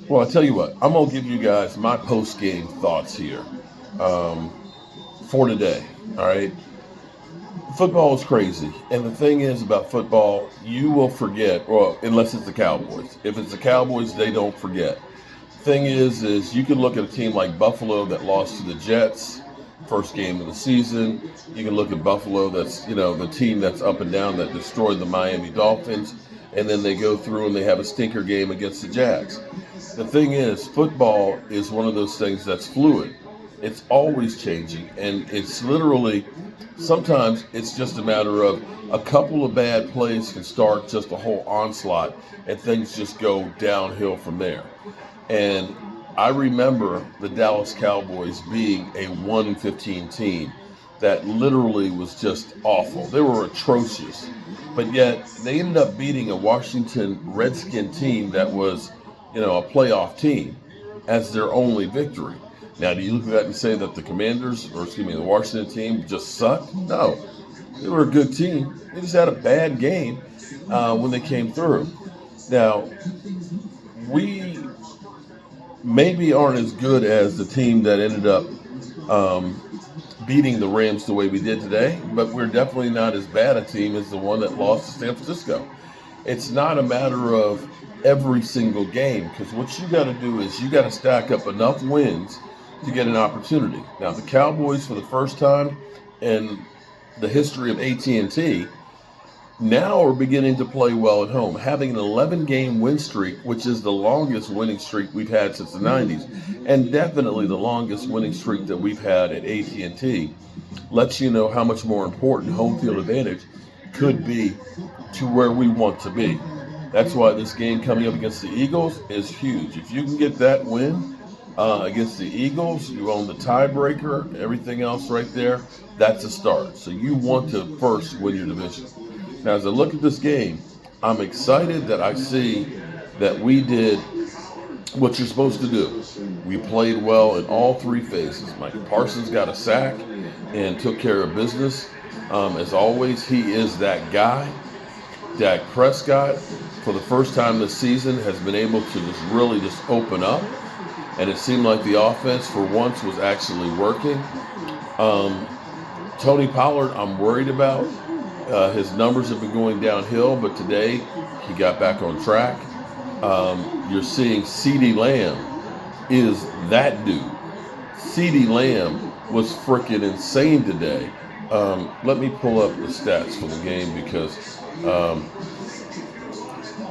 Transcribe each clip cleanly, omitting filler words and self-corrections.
Well, I tell you what, I'm gonna give you guys my post-game thoughts here um, for today. All right, football is crazy, and the thing is about football, you will forget. Well, unless it's the Cowboys. If it's the Cowboys, they don't forget. Thing is you can look at a team like Buffalo that lost to the Jets first game of the season. You can look at Buffalo, that's the team that's up and down that destroyed the Miami Dolphins, and then they go through and they have a stinker game against the Jags. The thing is, football is one of those things that's fluid. It's always changing, and it's literally sometimes it's just a matter of a couple of bad plays can start just a whole onslaught, and things just go downhill from there. And I remember the Dallas Cowboys being a 1-15 team that literally was just awful. They were atrocious. But yet they ended up beating a Washington Redskin team that was, a playoff team as their only victory. Now, do you look at that and say that the Commanders, or excuse me, the Washington team just sucked? No. They were a good team. They just had a bad game when they came through. Now, we maybe aren't as good as the team that ended up um, beating the Rams the way we did today, but we're definitely not as bad a team as the one that lost to San Francisco. It's not a matter of every single game, because what you got to do is you got to stack up enough wins to get an opportunity. Now, the Cowboys, for the first time in the history of AT&T, now are beginning to play well at home, having an 11-game win streak, which is the longest winning streak we've had since the 90s, and definitely the longest winning streak that we've had at AT&T. Lets you know how much more important home field advantage could be to where we want to be. That's why this game coming up against the Eagles is huge. If you can get that win against the Eagles, you own the tiebreaker, everything else right there, that's a start. So you want to first win your division. Now, as I look at this game, I'm excited that I see that we did what you're supposed to do. We played well in all three phases. Mike Parsons got a sack and took care of business. As always, he is that guy. Dak Prescott, for the first time this season, has been able to just open up. And it seemed like the offense, for once, was actually working. Tony Pollard, I'm worried about. His numbers have been going downhill, but today he got back on track. You're seeing CeeDee Lamb is that dude. CeeDee Lamb was freaking insane today. Let me pull up the stats for the game because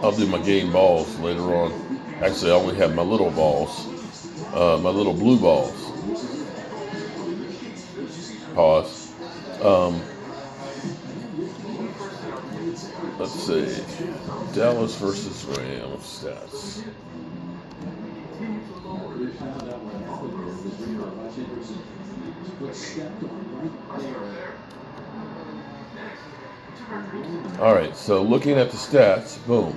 I'll do my game balls later on. Actually, I only have my little balls, my little blue balls. Pause. Let's see. Dallas versus Rams stats. All right, so looking at the stats, boom.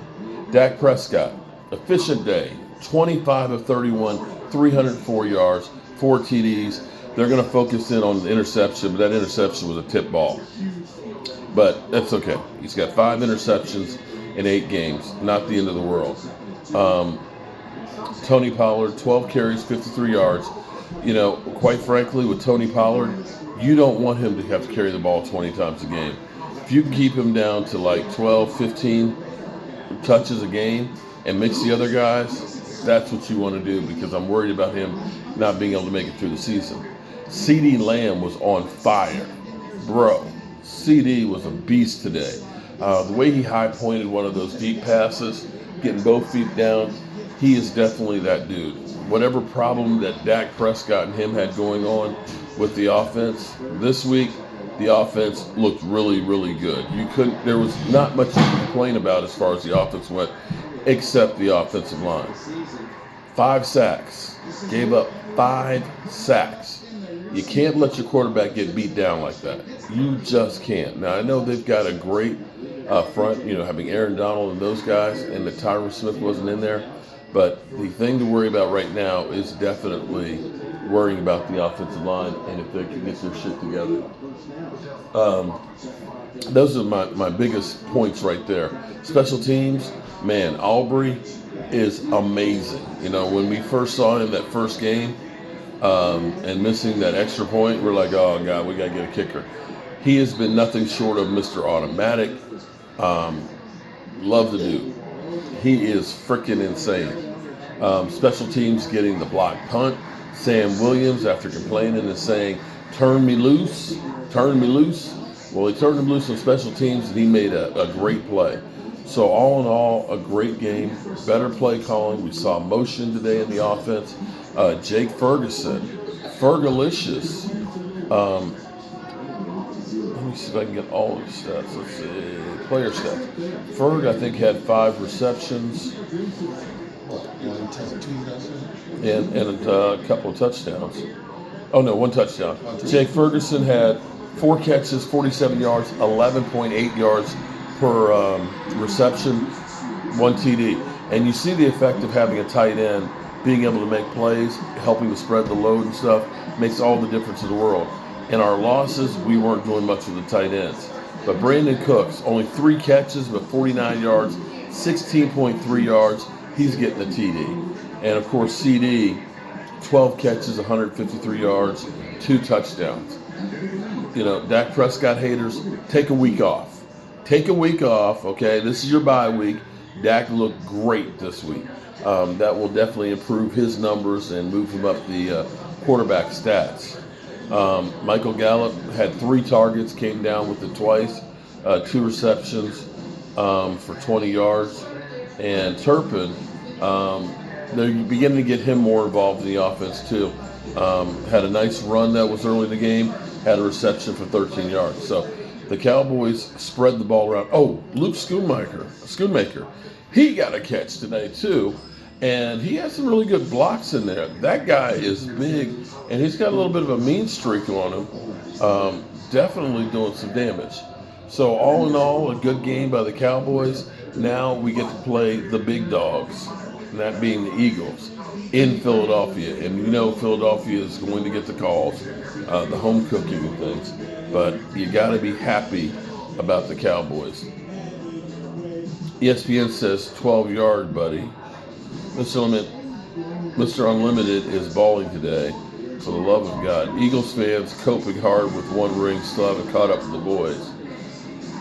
Dak Prescott, efficient day, 25 of 31, 304 yards, 4 TDs. They're going to focus in on the interception, but that interception was a tip ball. But that's okay. He's got 5 interceptions in 8 games. Not the end of the world. Tony Pollard, 12 carries, 53 yards. Quite frankly, with Tony Pollard, you don't want him to have to carry the ball 20 times a game. If you can keep him down to like 12, 15 touches a game and mix the other guys, that's what you want to do, because I'm worried about him not being able to make it through the season. CeeDee Lamb was on fire. Bro, CD was a beast today. The way he high-pointed one of those deep passes, getting both feet down, he is definitely that dude. Whatever problem that Dak Prescott and him had going on with the offense, this week, the offense looked really, really good. There was not much to complain about as far as the offense went, except the offensive line. 5 sacks. Gave up 5 sacks. You can't let your quarterback get beat down like that. You just can't. Now, I know they've got a great front, having Aaron Donald and those guys, and that Tyron Smith wasn't in there. But the thing to worry about right now is definitely worrying about the offensive line and if they can get their shit together. Those are my biggest points right there. Special teams, man, Aubrey, is amazing. You know, when we first saw him that first game and missing that extra point, we're like, oh, God, we got to get a kicker. He has been nothing short of Mr. Automatic. Love the dude. He is freaking insane. Special teams getting the block punt. Sam Williams, after complaining and saying, turn me loose, turn me loose. Well, he turned him loose on special teams, and he made a great play. So all in all, a great game. Better play calling. We saw motion today in the offense. Jake Ferguson, Fergalicious. Let me see if I can get all of the stats. Let's see. Player stats. Ferg, I think, had 5 receptions. And a couple of touchdowns. Oh, no, 1 touchdown. Jake Ferguson had 4 catches, 47 yards, 11.8 yards per reception, 1 TD. And you see the effect of having a tight end, being able to make plays, helping to spread the load and stuff, makes all the difference in the world. In our losses, we weren't doing much with the tight ends. But Brandon Cooks, only 3 catches, but 49 yards, 16.3 yards. He's getting a TD. And, of course, CD, 12 catches, 153 yards, 2 touchdowns. You know, Dak Prescott haters, take a week off. Take a week off, okay? This is your bye week. Dak looked great this week. That will definitely improve his numbers and move him up the quarterback stats. Michael Gallup had 3 targets, came down with it twice, 2 receptions for 20 yards. And Turpin, they're beginning to get him more involved in the offense too. Had a nice run that was early in the game, had a reception for 13 yards. So the Cowboys spread the ball around. Oh, Luke Schoonmaker, he got a catch today too. And he has some really good blocks in there. That guy is big, and he's got a little bit of a mean streak on him. Definitely doing some damage. So all in all, a good game by the Cowboys. Now we get to play the big dogs, and that being the Eagles, in Philadelphia. And you know Philadelphia is going to get the calls, the home cooking and things. But you got to be happy about the Cowboys. ESPN says 12-yard, buddy. Mr. Unlimited is balling today, for the love of God. Eagles fans coping hard with 1 ring, still haven't caught up with the boys.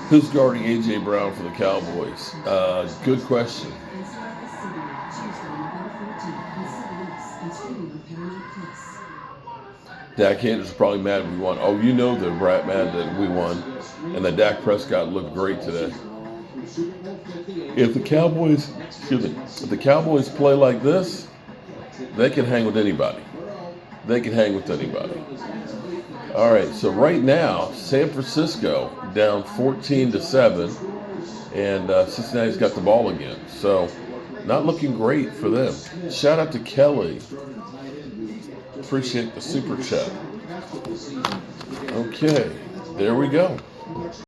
Who's guarding A.J. Brown for the Cowboys? Good question. Dak haters are probably mad we won. Oh, you know they're mad that we won, and that Dak Prescott looked great today. If the Cowboys play like this, they can hang with anybody. All right, so right now, San Francisco down 14-7, and Cincinnati's got the ball again. So not looking great for them. Shout out to Kelly. Appreciate the super chat. Okay, there we go.